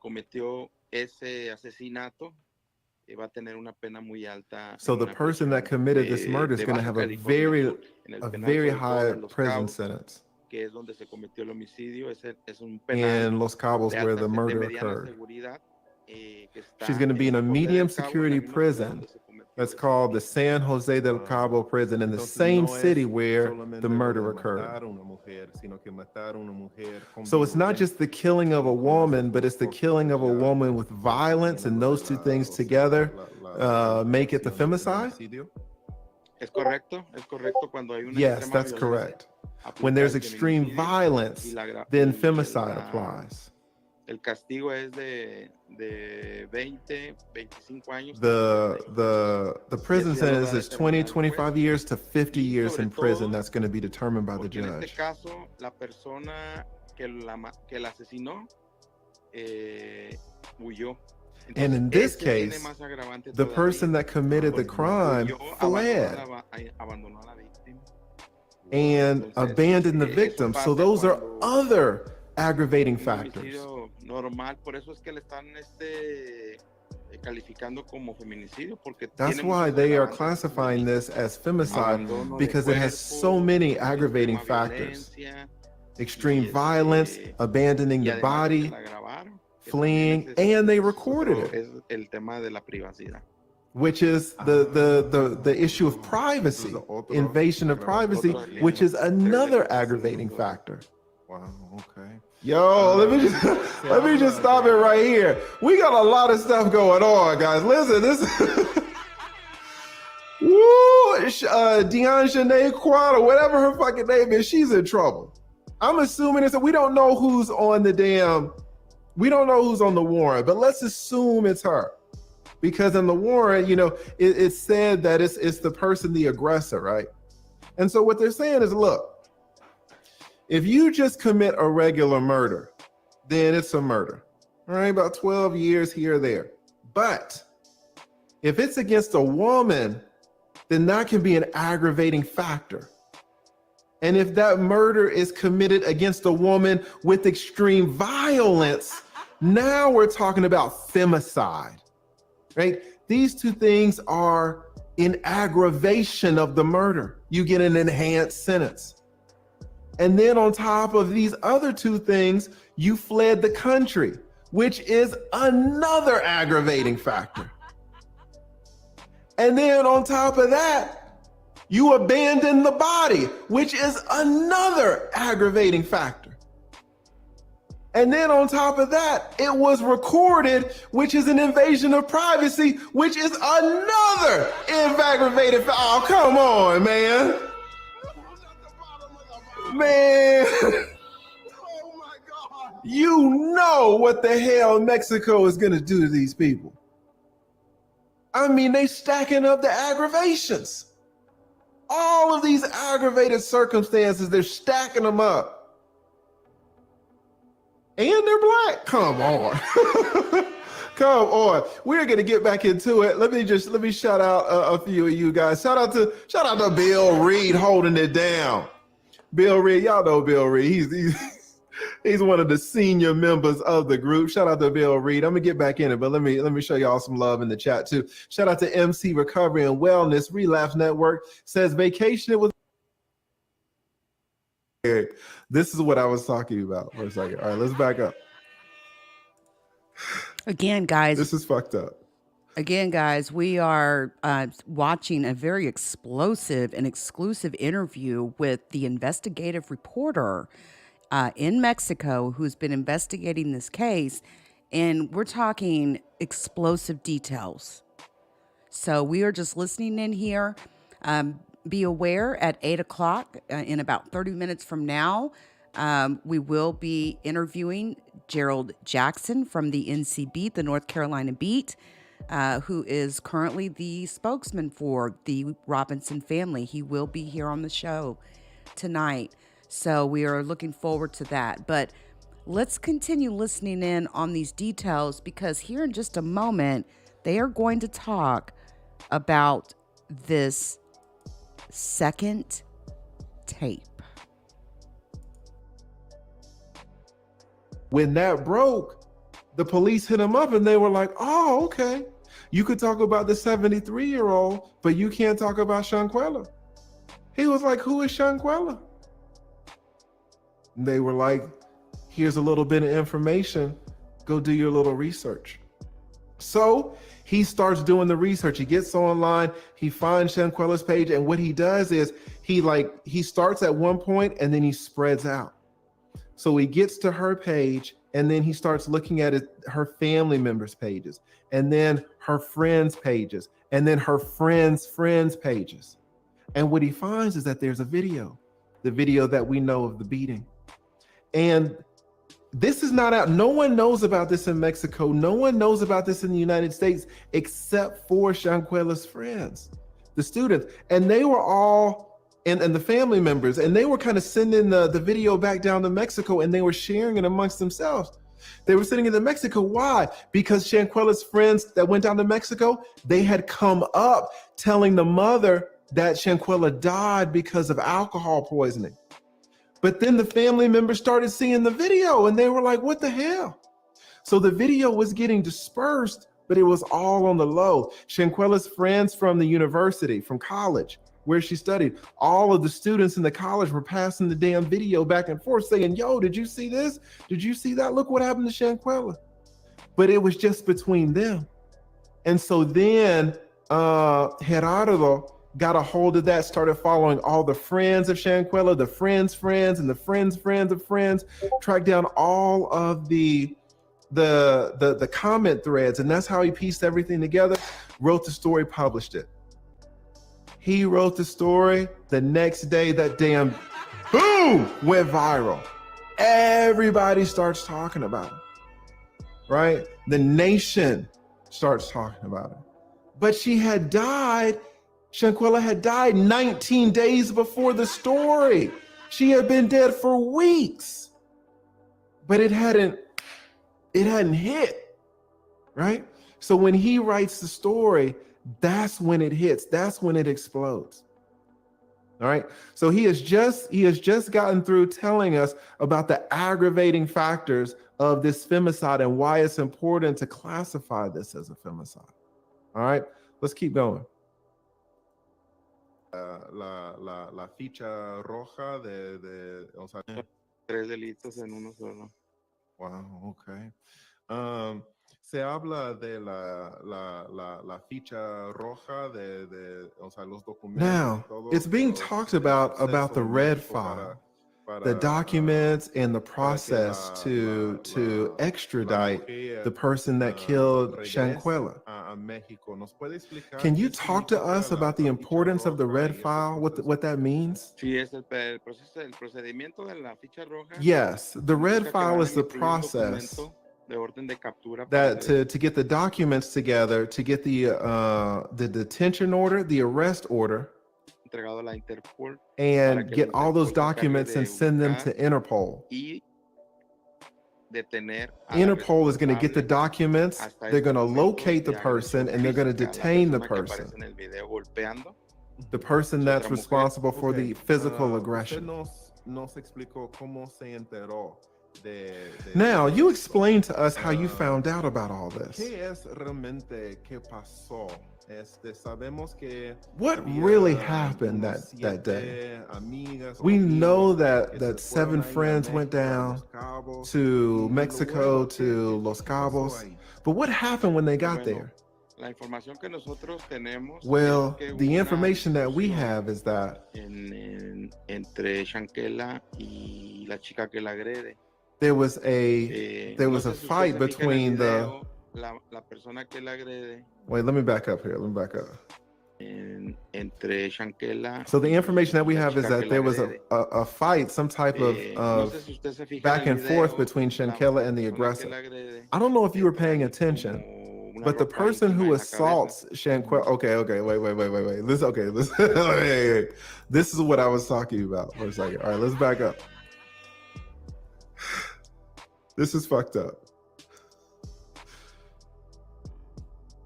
cometió ese asesinato va a tener una pena muy alta. So the person that committed this murder is going to have a very high prison sentence que es donde se cometió el homicidio. Es un in penal Los Cabos where the murder de mediana occurred. seguridad. She's going to be in a medium security prison that's called the San Jose del Cabo prison in the same city where the murder occurred. So it's not just the killing of a woman, but it's the killing of a woman with violence, and those two things together make it the femicide? Es correcto. Cuando hay una yes, that's correct. When there's extreme violence, then femicide applies. El castigo es de 20, 25 años. The prison sentence is 20, 25 years to 50 years in prison. That's going to be determined by the judge. En este caso, la persona que la asesinó huyó. And in this case, the person that committed the crime fled and abandoned the victim. So those are other aggravating factors. Normal, por eso es que le están calificando como feminicidio, porque that's why they are classifying this as femicide, because it has so many aggravating factors. Extreme violence, abandoning the body, fleeing, and they recorded it. El tema de la privacidad. Which is the issue of privacy, invasion of privacy, which is another aggravating factor. Wow, okay. Yo, let me just stop it right here. We got a lot of stuff going on, guys. Listen, this woo, Deanne Quad, or whatever her fucking name is, she's in trouble. I'm assuming it's we don't know who's on the warrant, but let's assume it's her. Because in the warrant, it said that it's the person, the aggressor, right? And so what they're saying is, look, if you just commit a regular murder, then it's a murder. All right, about 12 years here or there. But if it's against a woman, then that can be an aggravating factor. And if that murder is committed against a woman with extreme violence, now we're talking about femicide, right? These two things are in aggravation of the murder. You get an enhanced sentence. And then on top of these other two things, you fled the country, which is another aggravating factor. And then on top of that, you abandoned the body, which is another aggravating factor. And then on top of that, it was recorded, which is an invasion of privacy, which is another aggravated factor. Oh, come on, man. Man, Oh my God. you know what the hell Mexico is gonna do to these people. I mean, they stacking up the aggravations. All of these aggravated circumstances, they're stacking them up. And they're black. Come on. Come on. We're gonna get back into it. Let me shout out a few of you guys. Shout out to Bill Reed holding it down. Bill Reed, y'all know Bill Reed. He's one of the senior members of the group. Shout out to Bill Reed. I'm gonna get back in it, but let me show y'all some love in the chat too. Shout out to MC Recovery and Wellness Relapse Network. Says vacation with. This is what I was talking about for a second. All right, let's back up. Again, guys. This is fucked up. Again, guys, we are watching a very explosive and exclusive interview with the investigative reporter in Mexico who's been investigating this case, and we're talking explosive details. So we are just listening in here. Be aware at 8 o'clock in about 30 minutes from now, we will be interviewing Gerald Jackson from the NC Beat, the North Carolina Beat, who is currently the spokesman for the Robinson family. He will be here on the show tonight. So we are looking forward to that. But let's continue listening in on these details, because here in just a moment, they are going to talk about this second tape. When that broke, the police hit him up and they were like, oh, okay. You could talk about the 73-year-old, but you can't talk about Shanquella. He was like, who is Shanquella? They were like, here's a little bit of information. Go do your little research. So he starts doing the research. He gets online, he finds Shanquella's page, and what he does is he starts at one point and then he spreads out. So he gets to her page and then he starts looking at her family members' pages, and then her friends' pages, and then her friends' pages. And what he finds is that there's a video, the video that we know of the beating. And this is not out. No one knows about this in Mexico. No one knows about this in the United States except for Shanquella's friends, the students. And they were all, and the family members, and they were kind of sending the video back down to Mexico, and they were sharing it amongst themselves. They were sitting in Mexico. Why? Because Shanquella's friends that went down to Mexico, they had come up telling the mother that Shanquella died because of alcohol poisoning. But then the family members started seeing the video and they were like, what the hell? So the video was getting dispersed, but it was all on the low. Shanquella's friends from the university, from college, where she studied, all of the students in the college were passing the damn video back and forth saying, yo, did you see this? Did you see that? Look what happened to Shanquella. But it was just between them. And so then Gerardo got a hold of that, started following all the friends of Shanquella, the friends' friends, and the friends' friends of friends, tracked down all of the comment threads, and that's how he pieced everything together, wrote the story, published it. He wrote the story. The next day, that damn boom went viral. Everybody starts talking about it, right? The nation starts talking about it. But she had died. Shanquella had died 19 days before the story. She had been dead for weeks, but it hadn't hit, right? So when he writes the story, that's when it hits. That's when it explodes. All right. So he has just gotten through telling us about the aggravating factors of this femicide and why it's important to classify this as a femicide. All right, let's keep going. La ficha roja o sea, 3 delitos en uno solo. wow, okay. Se habla de la ficha roja o sea, los documentos. Now, it's being talked about the red file, the documents and the process to extradite the person that killed Shanquella. Can you talk to us about the importance of the red file, what that means? Sí, es el procedimiento de la ficha roja. Yes, the red file is the process de orden de captura that to get the documents together, to get the detention order, the arrest order, entregado a la Interpol, and get all those documents and send them to Interpol. Interpol is going to get the documents, they're going to locate the person, and they're going to detain the person. The person that's responsible for the physical aggression. Now, you explain to us how you found out about all this. What really happened that day? We know that 7 friends went down to Mexico, to Los Cabos, but what happened when they got there? Well, the information that we have is that entre Shanquella y la chica que la agrede. There was a fight between la persona que la agrede. Wait, let me back up here. Entre Shanquella. So the information that we have is that there was a fight, some type of back and forth between Shanquella and the aggressor. I don't know if you were paying attention, but the person who assaults Shanquella. Okay, wait. This is what I was talking about for a second. All right, let's back up. This is fucked up.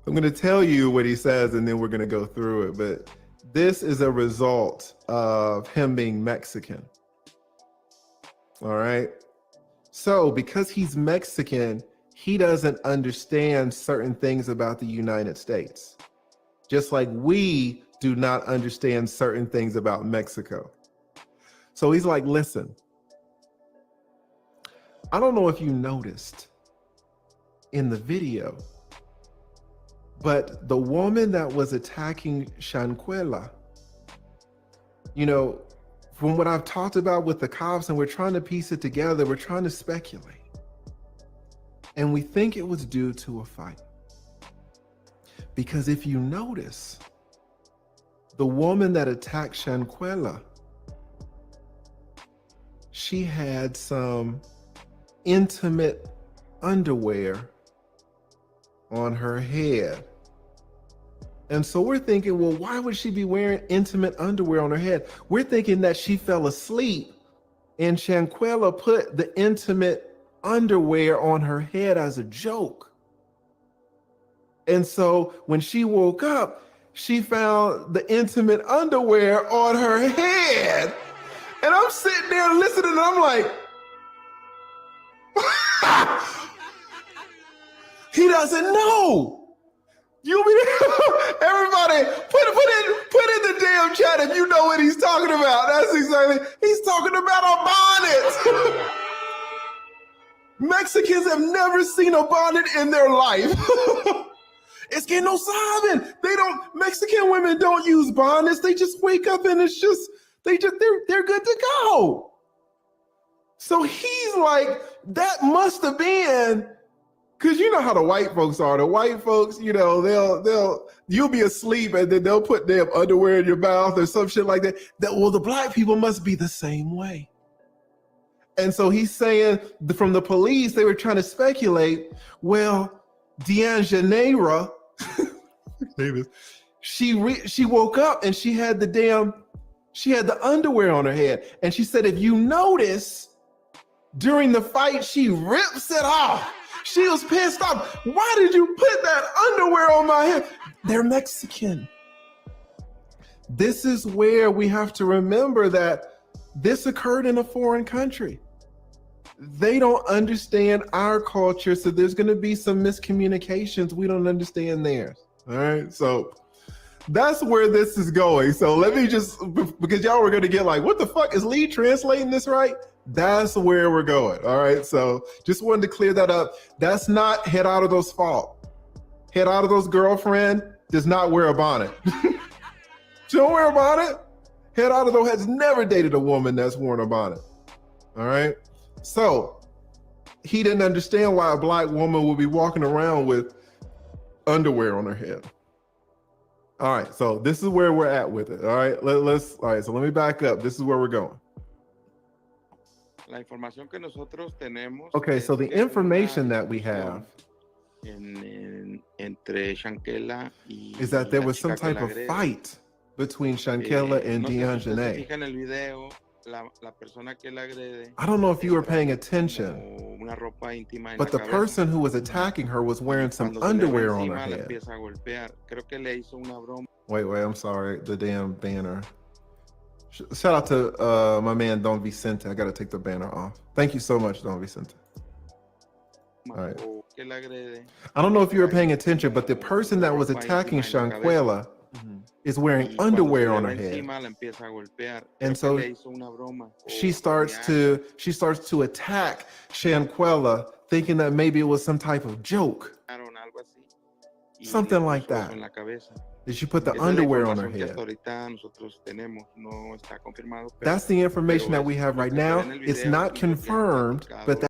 I'm going to tell you what he says and then we're going to go through it. But this is a result of him being Mexican. All right. So because he's Mexican, he doesn't understand certain things about the United States, just like we do not understand certain things about Mexico. So he's like, listen, I don't know if you noticed in the video, but the woman that was attacking Shanquella, you know, from what I've talked about with the cops, and we're trying to piece it together, we're trying to speculate. And we think it was due to a fight. Because if you notice, the woman that attacked Shanquella, she had some intimate underwear on her head. And so we're thinking, well, why would she be wearing intimate underwear on her head? We're thinking that she fell asleep and Shanquella put the intimate underwear on her head as a joke. And so when she woke up, she found the intimate underwear on her head. And I'm sitting there listening, and I'm like, he doesn't know. You mean everybody put in the damn chat if you know what he's talking about. That's exactly, he's talking about a bonnet. Mexicans have never seen a bonnet in their life. Es que no saben. Mexican women don't use bonnets. They just wake up and it's just, they're good to go. So he's like, that must have been, because you know how the white folks are. The white folks, you know, you'll be asleep and then they'll put their underwear in your mouth or some shit like that. Well, the black people must be the same way. And so he's saying from the police, they were trying to speculate, well, Dejanira, she woke up and she had the underwear on her head. And she said, if you notice, during the fight, she rips it off. She was pissed off. Why did you put that underwear on my head? They're Mexican. This is where we have to remember that this occurred in a foreign country. They don't understand our culture, so there's going to be some miscommunications. We don't understand theirs. All right, so that's where this is going. So let me just, because y'all were going to get like, what the fuck, is Lee translating this right? That's where we're going. All right, so just wanted to clear that up. That's not Gerardo's fault. Gerardo's girlfriend does not wear a bonnet. She don't wear a bonnet. Gerardo has never dated a woman that's worn a bonnet. All right. So he didn't understand why a black woman would be walking around with underwear on her head. All right, so this is where we're at with it. All right, all right, so let me back up. This is where we're going. La información que nosotros tenemos. Okay, so the information that we have entre Shanquella y is that there was some type of fight between Shanquella and Dejanira. I don't know if you were paying attention, but the person who was attacking her was wearing some underwear on her head. Wait, I'm sorry, the damn banner. Shout out to my man, Don Vicente. I gotta take the banner off. Thank you so much, Don Vicente. All right. I don't know if you were paying attention, but the person that was attacking Shanquella is wearing underwear on her head. And so she starts to attack Shanquella, thinking that maybe it was some type of joke. Something like that. Did she put the underwear on her head? That's the information that we have right now. It's not confirmed, but